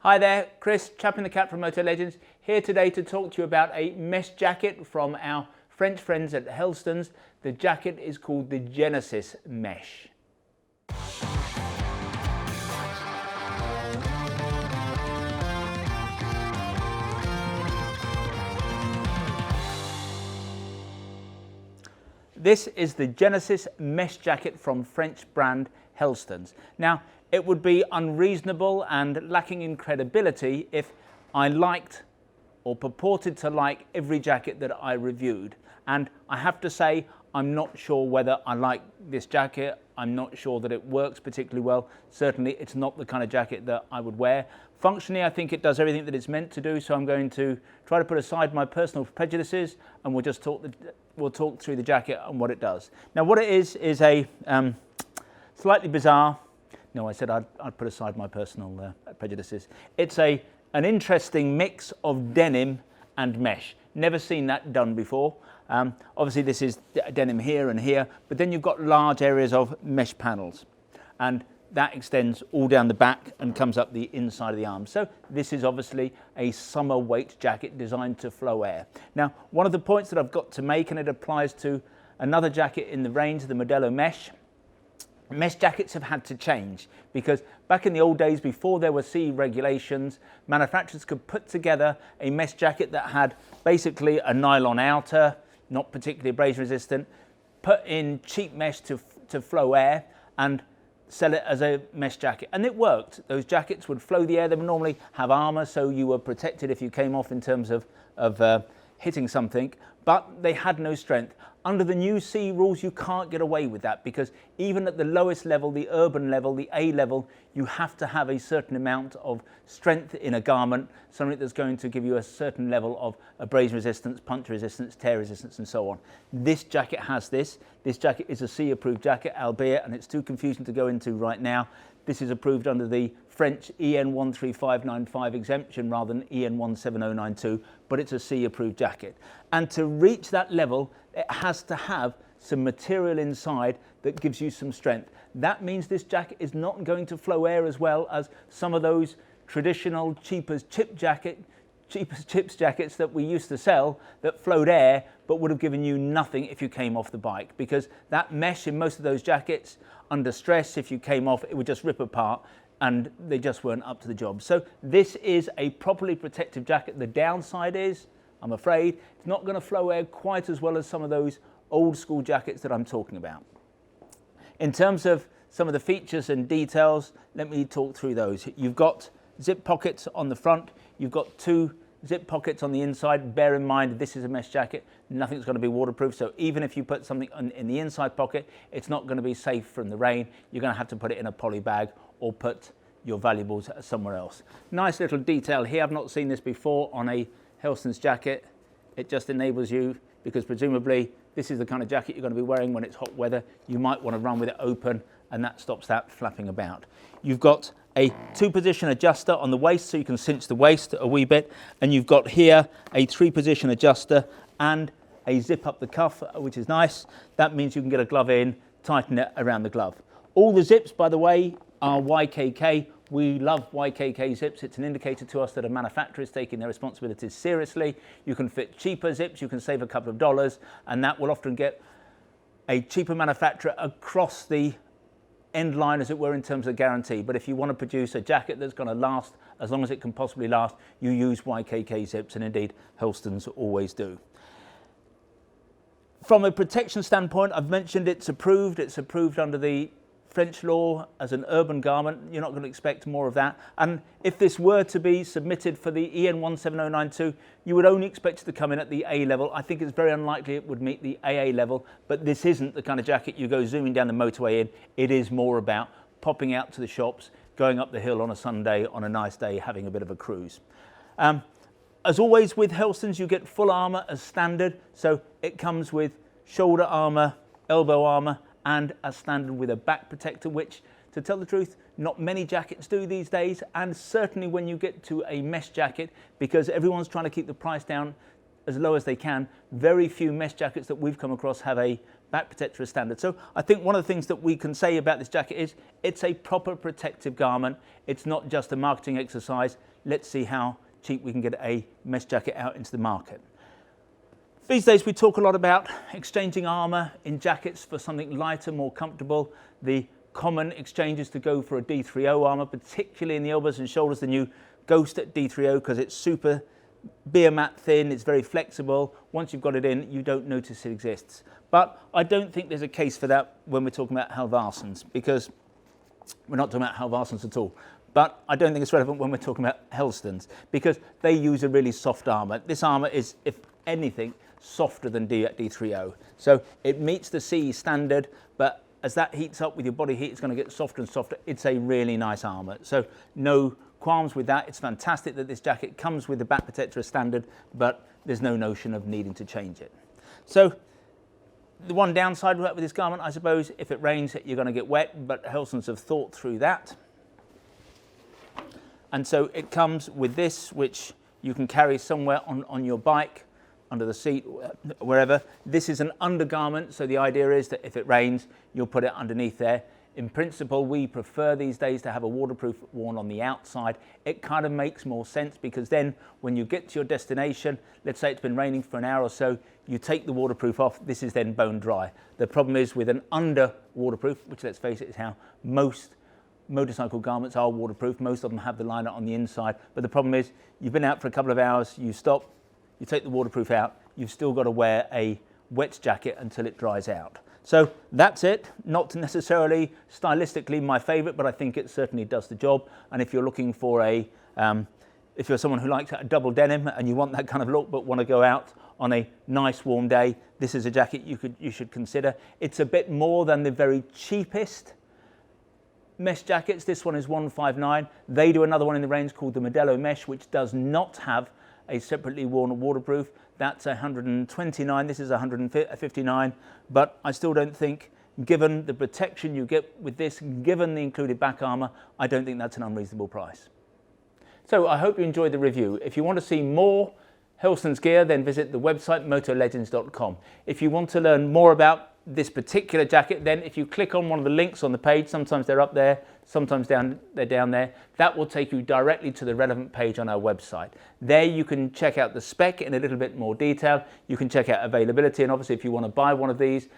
Hi there, Chris, Chapping the Cat from Motolegends, here today to talk to you about a mesh jacket from our French friends at Helstons. The jacket is called the Genesis mesh. This is the Genesis mesh jacket from French brand Helstons. Now, it would be unreasonable and lacking in credibility if I liked or purported to like every jacket that I reviewed. And I have to say, I'm not sure whether I like this jacket. I'm not sure that it works particularly well. Certainly, it's not the kind of jacket that I would wear. Functionally, I think it does everything that it's meant to do, so I'm going to try to put aside my personal prejudices and we'll talk through the jacket and what it does. Now, what it is a slightly bizarre. No, I said I'd put aside my personal prejudices. It's an interesting mix of denim and mesh. Never seen that done before. Obviously, this is denim here and here, but then you've got large areas of mesh panels. And that extends all down the back and comes up the inside of the arm. So this is obviously a summer weight jacket designed to flow air. Now, one of the points that I've got to make, and it applies to another jacket in the range, the Modelo mesh. Mesh jackets have had to change because back in the old days, before there were CE regulations, manufacturers could put together a mesh jacket that had basically a nylon outer, not particularly abrasion resistant, put in cheap mesh to flow air and sell it as a mesh jacket. And it worked. Those jackets would flow the air. They would normally have armour, so you were protected if you came off in terms of hitting something, but they had no strength. Under the new CE rules, you can't get away with that because even at the lowest level, the urban level, the A level, you have to have a certain amount of strength in a garment, something that's going to give you a certain level of abrasion resistance, puncture resistance, tear resistance, and so on. This jacket has this. This jacket is a CE approved jacket, albeit, and it's too confusing to go into right now, this is approved under the French EN 13595 exemption rather than EN 17092, but it's a CE approved jacket. And to reach that level, it has to have some material inside that gives you some strength. That means this jacket is not going to flow air as well as some of those traditional cheap as chips jackets that we used to sell that flowed air but would have given you nothing if you came off the bike, because that mesh in most of those jackets, under stress, if you came off, it would just rip apart and they just weren't up to the job. So this is a properly protective jacket. The downside is, I'm afraid, it's not going to flow air quite as well as some of those old school jackets that I'm talking about. In terms of some of the features and details, let me talk through those. You've got zip pockets on the front. You've got two zip pockets on the inside. Bear in mind, this is a mesh jacket. Nothing's going to be waterproof. So even if you put something in the inside pocket, it's not going to be safe from the rain. You're going to have to put it in a poly bag or put your valuables somewhere else. Nice little detail here. I've not seen this before on a Helstons jacket. It just enables you, because presumably this is the kind of jacket you're going to be wearing when it's hot weather. You might want to run with it open, and that stops that flapping about. You've got a 2-position adjuster on the waist, so you can cinch the waist a wee bit, and you've got here a 3-position adjuster and a zip up the cuff, which is nice. That means you can get a glove in, tighten it around the glove. All the zips, by the way, are YKK. We love YKK zips. It's an indicator to us that a manufacturer is taking their responsibilities seriously. You can fit cheaper zips, you can save a couple of dollars, and that will often get a cheaper manufacturer across the end line, as it were, in terms of guarantee. But if you want to produce a jacket that's going to last as long as it can possibly last, you use YKK zips, and indeed Helstons always do. From a protection standpoint, I've mentioned it's approved. It's approved under the French law as an urban garment. You're not going to expect more of that. And if this were to be submitted for the EN 17092, you would only expect it to come in at the A level. I think it's very unlikely it would meet the AA level, but this isn't the kind of jacket you go zooming down the motorway in. It is more about popping out to the shops, going up the hill on a Sunday, on a nice day, having a bit of a cruise. As always with Helstons, you get full armour as standard. So it comes with shoulder armour, elbow armour, and as standard with a back protector, which, to tell the truth, not many jackets do these days, and certainly when you get to a mesh jacket, because everyone's trying to keep the price down as low as they can, very few mesh jackets that we've come across have a back protector as standard. So I think one of the things that we can say about this jacket is it's a proper protective garment. It's not just a marketing exercise. Let's see how cheap we can get a mesh jacket out into the market. These days we talk a lot about exchanging armour in jackets for something lighter, more comfortable. The common exchange is to go for a D3O armour, particularly in the elbows and shoulders, the new Ghost D3O, because it's super beer mat thin, it's very flexible. Once you've got it in, you don't notice it exists. But I don't think there's a case for that when we're talking about Helstons, because we're not talking about Helstons at all. But I don't think it's relevant when we're talking about Helstons, because they use a really soft armour. This armour is, if anything, softer than D3O. So it meets the CE standard, but as that heats up with your body heat, it's going to get softer and softer. It's a really nice armour. So no qualms with that. It's fantastic that this jacket comes with the back protector as standard, but there's no notion of needing to change it. So the one downside with this garment, I suppose, if it rains, you're going to get wet, but Helstons have thought through that. And so it comes with this, which you can carry somewhere on your bike, under the seat, wherever. This is an undergarment, so the idea is that if it rains, you'll put it underneath there. In principle, we prefer these days to have a waterproof worn on the outside. It kind of makes more sense, because then when you get to your destination, let's say it's been raining for an hour or so, you take the waterproof off, this is then bone dry. The problem is with an under waterproof, which let's face it is how most motorcycle garments are waterproof. Most of them have the liner on the inside, but the problem is you've been out for a couple of hours, you stop, you take the waterproof out, you've still got to wear a wet jacket until it dries out. So that's it. Not necessarily stylistically my favourite, but I think it certainly does the job. And if you're looking for a, if you're someone who likes a double denim and you want that kind of look but want to go out on a nice warm day, this is a jacket you should consider. It's a bit more than the very cheapest mesh jackets. This one is $159. They do another one in the range called the Modelo Mesh, which does not have a separately worn waterproof. That's $129. This is $159. But I still don't think, given the protection you get with this, given the included back armour, I don't think that's an unreasonable price. So I hope you enjoyed the review. If you want to see more Helstons gear, then visit the website motolegends.com. If you want to learn more about this particular jacket, then if you click on one of the links on the page, sometimes they're up there, sometimes they're down there, that will take you directly to the relevant page on our website. There you can check out the spec in a little bit more detail. You can check out availability, and obviously if you want to buy one of these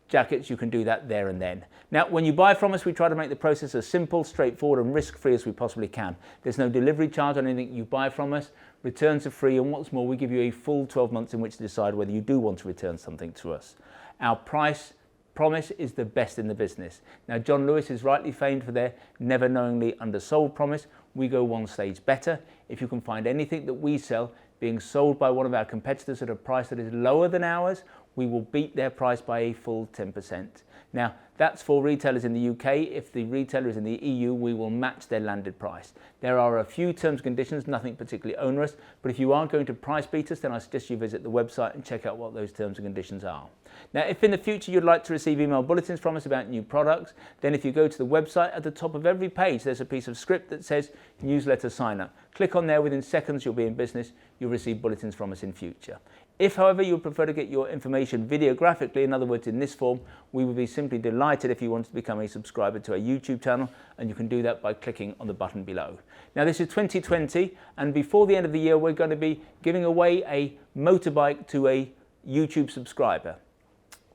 jackets, you can do that there and then. Now, when you buy from us, we try to make the process as simple, straightforward and risk-free as we possibly can. There's no delivery charge on anything you buy from us. Returns are free, and what's more, we give you a full 12 months in which to decide whether you do want to return something to us. Our price promise is the best in the business. Now, John Lewis is rightly famed for their never knowingly undersold promise. We go one stage better. If you can find anything that we sell being sold by one of our competitors at a price that is lower than ours, we will beat their price by a full 10%. Now, that's for retailers in the UK. If the retailer is in the EU, we will match their landed price. There are a few terms and conditions, nothing particularly onerous, but if you are going to price beat us, then I suggest you visit the website and check out what those terms and conditions are. Now, if in the future you'd like to receive email bulletins from us about new products, then if you go to the website, at the top of every page, there's a piece of script that says newsletter sign up. Click on there, within seconds you'll be in business, you'll receive bulletins from us in future. If, however, you would prefer to get your information videographically, in other words, in this form, we would be simply delighted if you wanted to become a subscriber to our YouTube channel, and you can do that by clicking on the button below. Now, this is 2020, and before the end of the year, we're going to be giving away a motorbike to a YouTube subscriber.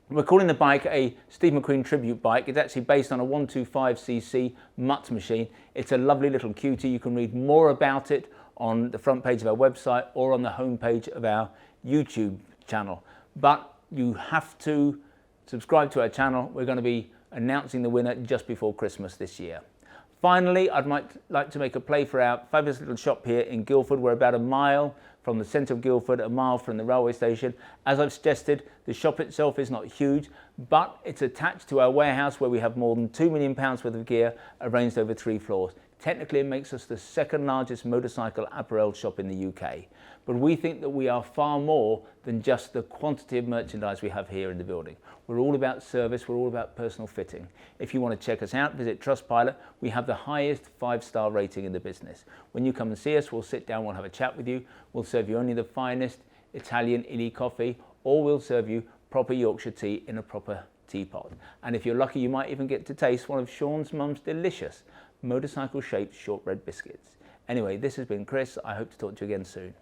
We're calling the bike a Steve McQueen tribute bike. It's actually based on a 125cc Mutt machine. It's a lovely little cutie. You can read more about it on the front page of our website or on the home page of our YouTube channel. But you have to subscribe to our channel. We're going to be announcing the winner just before Christmas this year. Finally, I'd like to make a play for our fabulous little shop here in Guildford. We're about a mile from the centre of Guildford, a mile from the railway station. As I've suggested, the shop itself is not huge, but it's attached to our warehouse where we have more than £2 million worth of gear arranged over 3 floors. Technically, it makes us the second largest motorcycle apparel shop in the UK. But we think that we are far more than just the quantity of merchandise we have here in the building. We're all about service, we're all about personal fitting. If you want to check us out, visit Trustpilot. We have the highest 5-star rating in the business. When you come and see us, we'll sit down, we'll have a chat with you. We'll serve you only the finest Italian illy coffee, or we'll serve you proper Yorkshire tea in a proper teapot. And if you're lucky, you might even get to taste one of Sean's mum's delicious motorcycle-shaped shortbread biscuits. Anyway, this has been Chris. I hope to talk to you again soon.